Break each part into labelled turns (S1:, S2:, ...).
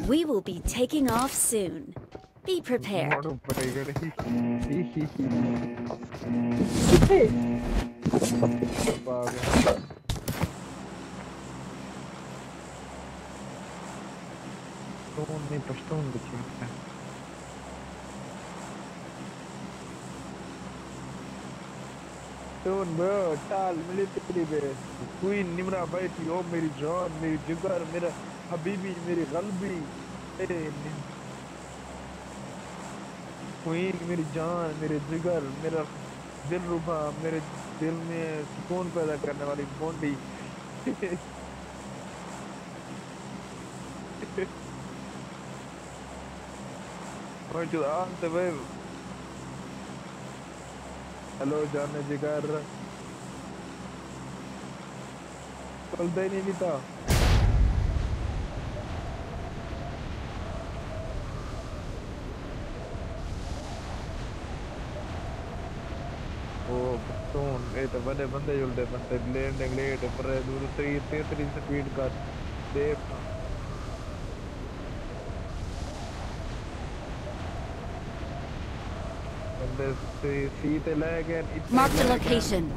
S1: We will be taking off soon. Be prepared.
S2: Don't bro, tal military base. Queen Nimra Baiti, oh Mary John, Mary Jigar, Mira Habibi, Mary Galbi. Queen Mary John, Mary Jigar, Mira Dilruba, Mary Dil में सुकून पैदा करने वाली बॉन्डी Going to the wave. Hello, जाने जिगर चलता ही नहीं था ओ बच्चों ये तो बड़े बंदे जुलते बंदे लैंडिंग लेट पर दूर से 33 स्पीड का देख
S1: Marked a location.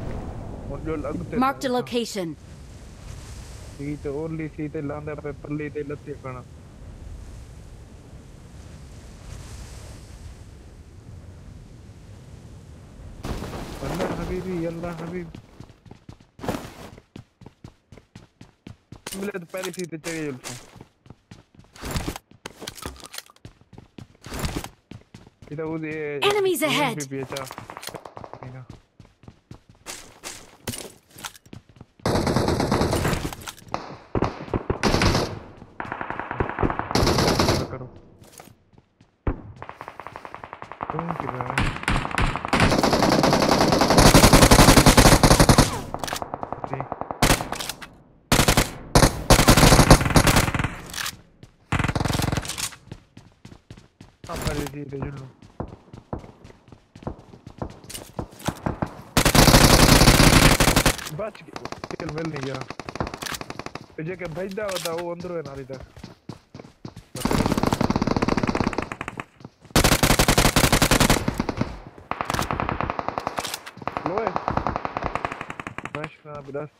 S1: Marked a location.
S2: Seat only seat landa paper late latte kana. Allah Habibi, Allah Habib. मिले तो पहले सीट चढ़े जुल्फों.
S1: Enemies ahead.
S2: बच गया मिल नहीं गया तुझे क्या भेजदा बता वो अंदर है नाली तक लोए बस ना Bilas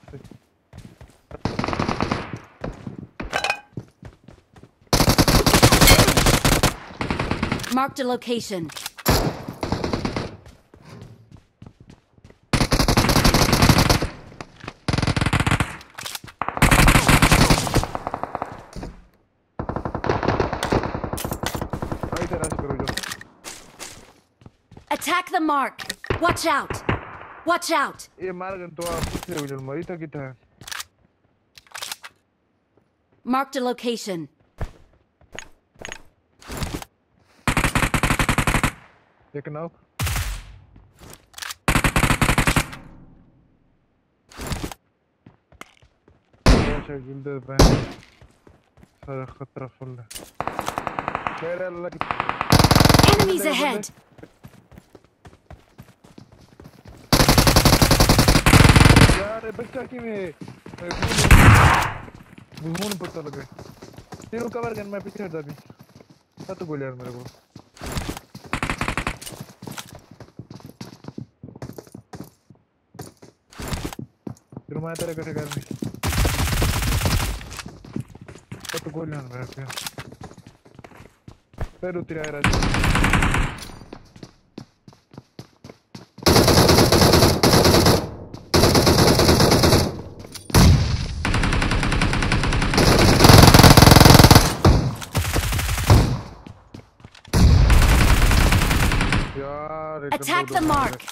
S1: Marked a location. Attack the mark. Watch out. Watch out.
S2: ये मार्ग तो आप कितने उजल मरी तो कितना है
S1: Marked a location.
S2: एक नाव अच्छा जिंदे पे सारा खतरा फुल है मेरे अल्लाह की
S1: Enemies ahead.
S2: यार बच्चा की में भून पता लगे तेरे कवर गन मैं पीछे हटा भी तो गोली यार मेरे को फिर मैं तेरे कटे कर तो गोली यार मेरे को फिर उतर आया राज
S1: Attack the mark.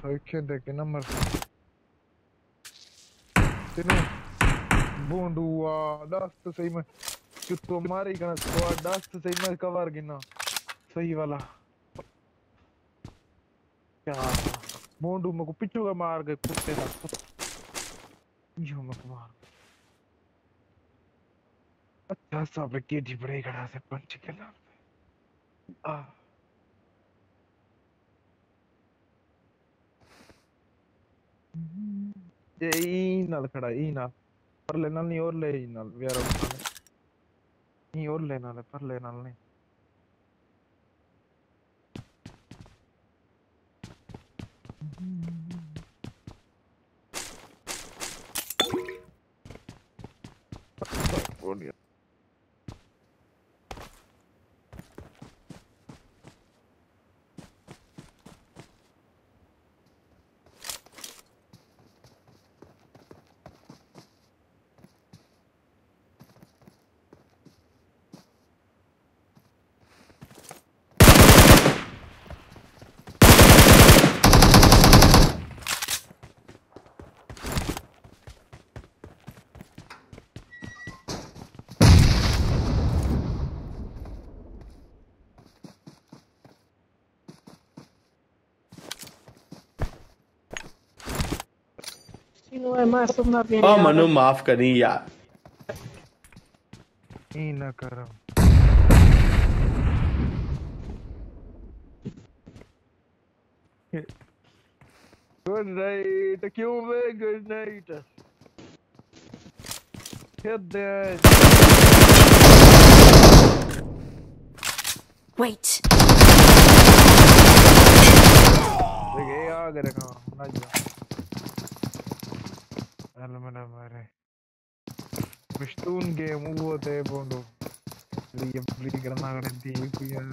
S2: Okay, the number. Bondua, that's the same. You to marry gonna squad, that's the same cover gina. Sahi wala. Yeah. Bondu mako pichu ka maar gaye kutte da. Jo mako maar. अच्छा सब के डिबरे खड़ा से पंच के नाम आ ये ई नाल खड़ा ई नाल पर लेना नहीं और ले ई नाल वेयर हाउस नाल नहीं और लेना ले पर लेना नहीं बोलिए
S3: ओ मनु माफ करी यार
S2: ई ना करो गुड नाइट क्यों वे good night hit that
S1: Wait.
S2: देखे आ गए कहाँ ना जा अलमना मारे Pistun game वो थे बोलो लिए प्ली करना करती है